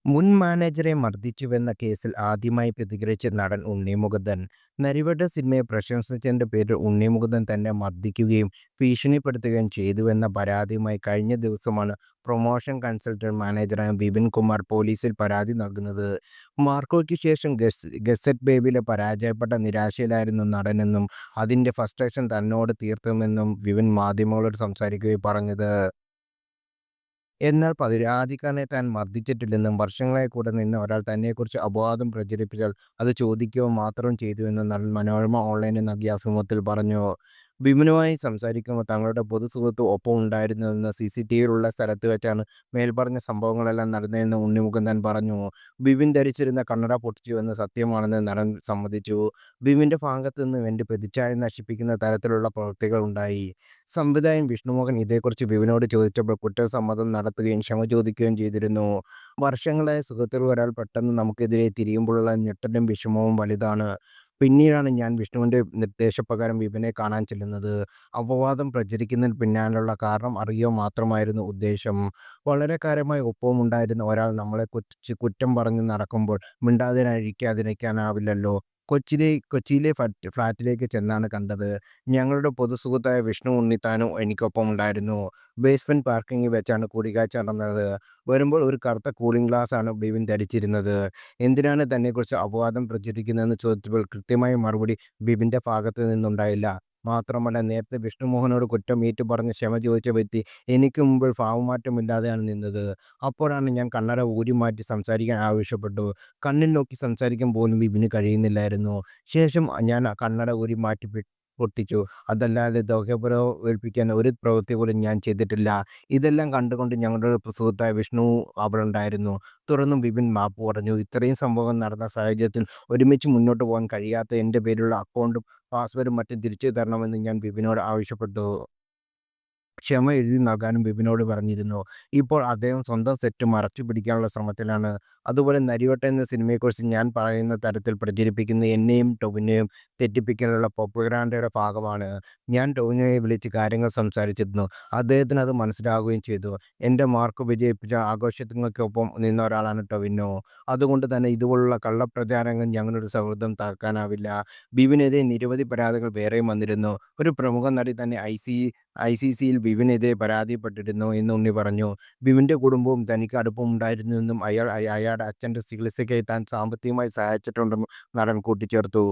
മുൻ മാനേജറെ മർദ്ദിച്ചുവെന്ന കേസിൽ ആദ്യമായി പ്രതികരിച്ച നടൻ ഉണ്ണി മുകുന്ദൻ. നരിവട്ട സിനിമയെ പ്രശംസിച്ചതിന്റെ പേരിൽ ഉണ്ണി മുകുന്ദൻ തന്നെ മർദ്ദിക്കുകയും ഭീഷണിപ്പെടുത്തുകയും ചെയ്തുവെന്ന പരാതിയുമായി കഴിഞ്ഞ ദിവസമാണ് പ്രൊമോഷൻ കൺസൾട്ടന്റ് മാനേജറായ വിപിൻ കുമാർ പോലീസിൽ പരാതി നൽകുന്നത്. മാർക്കോയ്ക്ക് ശേഷം ഗസറ്റ് ബേബിയിലെ പരാജയപ്പെട്ട നിരാശയിലായിരുന്നു നടനെന്നും അതിന്റെ ഫ്രസ്ട്രേഷൻ തന്നോട് തീർത്തുമെന്നും വിപിൻ മാധ്യമങ്ങളോട് സംസാരിക്കുകയും പറഞ്ഞത്. എന്നാൽ പരാതിക്കാരനെ താൻ മർദ്ദിച്ചിട്ടില്ലെന്നും വർഷങ്ങളായി കൂടെ നിന്ന ഒരാൾ തന്നെക്കുറിച്ച് അപവാദം പ്രചരിപ്പിച്ചാൽ അത് ചോദിക്കുക മാത്രം ചെയ്തുവെന്നും നടൻ മനോരമ ഓൺലൈനിൽ നൽകിയ അഭിമുഖത്തിൽ പറഞ്ഞു. ബിബിനുമായി സംസാരിക്കുമ്പോൾ തങ്ങളുടെ പൊതു സുഹൃത്ത് ഒപ്പം ഉണ്ടായിരുന്നുവെന്ന് CCTVയിലുള്ള സ്ഥലത്ത് വെച്ചാണ് മേൽപ്പറഞ്ഞ സംഭവങ്ങളെല്ലാം നടന്നതെന്ന് ഉണ്ണിമുകുന്ദൻ പറഞ്ഞു. ബിബിൻ ധരിച്ചിരുന്ന കണ്ണട പൊട്ടിച്ചുവെന്ന് സത്യമാണെന്ന് നടൻ സമ്മതിച്ചു. ബിബിന്റെ ഭാഗത്തു നിന്നും എന്റെ പ്രതിച്ഛായ നശിപ്പിക്കുന്ന തരത്തിലുള്ള പ്രവൃത്തികൾ ഉണ്ടായി. സംവിധായകൻ വിഷ്ണുമോഹൻ ഇതേക്കുറിച്ച് ബിബിനോട് ചോദിച്ചപ്പോൾ കുറ്റസമ്മതം നടത്തുകയും ക്ഷമ ചോദിക്കുകയും ചെയ്തിരുന്നു. വർഷങ്ങളായ സുഹൃത്തുക്കളിൽ ഒരാൾ പെട്ടെന്ന് നമുക്കെതിരെ തിരിയുമ്പോഴുള്ള ഞെട്ടലും വിഷമവും വലുതാണ്. പിന്നീടാണ് ഞാൻ വിഷ്ണുവിന്റെ നിർദ്ദേശപ്രകാരം വിപിനെ കാണാൻ ചെല്ലുന്നത്. അപവാദം പ്രചരിക്കുന്നതിന് പിന്നാലെയുള്ള കാരണം അറിയുക മാത്രമായിരുന്നു ഉദ്ദേശം. വളരെ കാലമായി ഒപ്പമുണ്ടായിരുന്ന ഒരാൾ നമ്മളെക്കുറിച്ച് കുറ്റം പറഞ്ഞ് നടക്കുമ്പോൾ മിണ്ടാതിരിക്കാതിരിക്കാനാവില്ലല്ലോ. കൊച്ചിയിലെ ഫ്ലാറ്റിലേക്ക് ചെന്നാണ് കണ്ടത്. ഞങ്ങളുടെ പൊതു സുഹൃത്തായ വിഷ്ണു ഉണ്ണിത്താനും എനിക്കൊപ്പം ഉണ്ടായിരുന്നു. ബേസ്മെന്റ് പാർക്കിങ്ങിൽ വെച്ചാണ് കൂടിക്കാഴ്ച നടന്നത്. വരുമ്പോൾ ഒരു കറുത്ത കൂളിംഗ് ഗ്ലാസാണ് ബിബിൻ ധരിച്ചിരുന്നത്. എന്തിനാണ് തന്നെക്കുറിച്ച് അപവാദം പ്രചരിക്കുന്നതെന്ന് ചോദിച്ചപ്പോൾ കൃത്യമായ മറുപടി ബിബിന്റെ ഭാഗത്ത് നിന്നുണ്ടായില്ല. മാത്രമല്ല, നേരത്തെ വിഷ്ണുമോഹനോട് കുറ്റം ഏറ്റുപറഞ്ഞ് ക്ഷമ ചോദിച്ച വ്യക്തി എനിക്ക് മുമ്പിൽ ഭാവമാറ്റമില്ലാതെയാണ് നിന്നത്. അപ്പോഴാണ് ഞാൻ കണ്ണട ഊരിമാറ്റി സംസാരിക്കാൻ ആവശ്യപ്പെട്ടു. കണ്ണിൽ നോക്കി സംസാരിക്കാൻ പോലും ബിബിന് കഴിയുന്നില്ലായിരുന്നു. ശേഷം ഞാൻ ആ കണ്ണട ഊരി മാറ്റി പൊട്ടിച്ചു. അതല്ലാതെ ദ്രോഹപ്രേരിപ്പിക്കാൻ ഒരു പ്രവൃത്തി പോലും ഞാൻ ചെയ്തിട്ടില്ല. ഇതെല്ലാം കണ്ടുകൊണ്ട് ഞങ്ങളുടെ സുഹൃത്തായ വിഷ്ണു അവിടെയുണ്ടായിരുന്നു. തുടർന്ന് ബിബിൻ മാപ്പ് പറഞ്ഞു. ഇത്രയും സംഭവങ്ങൾ നടന്ന സാഹചര്യത്തിൽ ഒരുമിച്ച് മുന്നോട്ട് പോകാൻ കഴിയാത്ത എൻ്റെ പേരിലുള്ള അക്കൗണ്ടും പാസ്വേഡും മറ്റും തിരിച്ചു തരണമെന്ന് ഞാൻ ബിബിനോട് ആവശ്യപ്പെട്ടു. ക്ഷമ എഴുതി നൽകാനും ബിബിനോട് പറഞ്ഞിരുന്നു. ഇപ്പോൾ അദ്ദേഹം സ്വന്തം സെറ്റ് മറച്ചുപിടിക്കാനുള്ള ശ്രമത്തിലാണ്. അതുപോലെ നരിവട്ടം എന്ന സിനിമയെക്കുറിച്ച് ഞാൻ പറയുന്ന തരത്തിൽ പ്രചരിപ്പിക്കുന്ന എന്നെയും ടൊവിനോയും തെറ്റിപ്പിക്കാനുള്ള പ്രൊപ്പഗാൻഡയുടെ ഭാഗമാണ്. ഞാൻ ടൊവിനോയെ വിളിച്ച് കാര്യങ്ങൾ സംസാരിച്ചിരുന്നു. അദ്ദേഹത്തിന് അത് മനസ്സിലാകുകയും ചെയ്തു. എൻ്റെ മാർക്ക് വിജയിപ്പിച്ച ആഘോഷങ്ങൾക്കൊപ്പം നിന്ന ഒരാളാണ് ടൊവിനോ. അതുകൊണ്ട് തന്നെ ഇതുപോലുള്ള കള്ളപ്രചാരണങ്ങൾ ഞങ്ങളുടെ സൗഹൃദം തകർക്കാനാവില്ല. ബിബിനെതിരെ നിരവധി പരാതികൾ വേറെയും വന്നിരുന്നു. ഒരു പ്രമുഖ നടി തന്നെ ICCയിൽ ബിബിനെതിരെ പരാതിപ്പെട്ടിരുന്നു എന്ന് ഉണ്ണി പറഞ്ഞു. ബിബിന്റെ കുടുംബവും തനിക്ക് അടുപ്പമുണ്ടായിരുന്നുവെന്നും അയാളുടെ അച്ഛന്റെ ചികിത്സയ്ക്കായി താൻ സാമ്പത്തികമായി സഹായിച്ചിട്ടുണ്ടെന്നും നടൻ കൂട്ടിച്ചേർത്തു.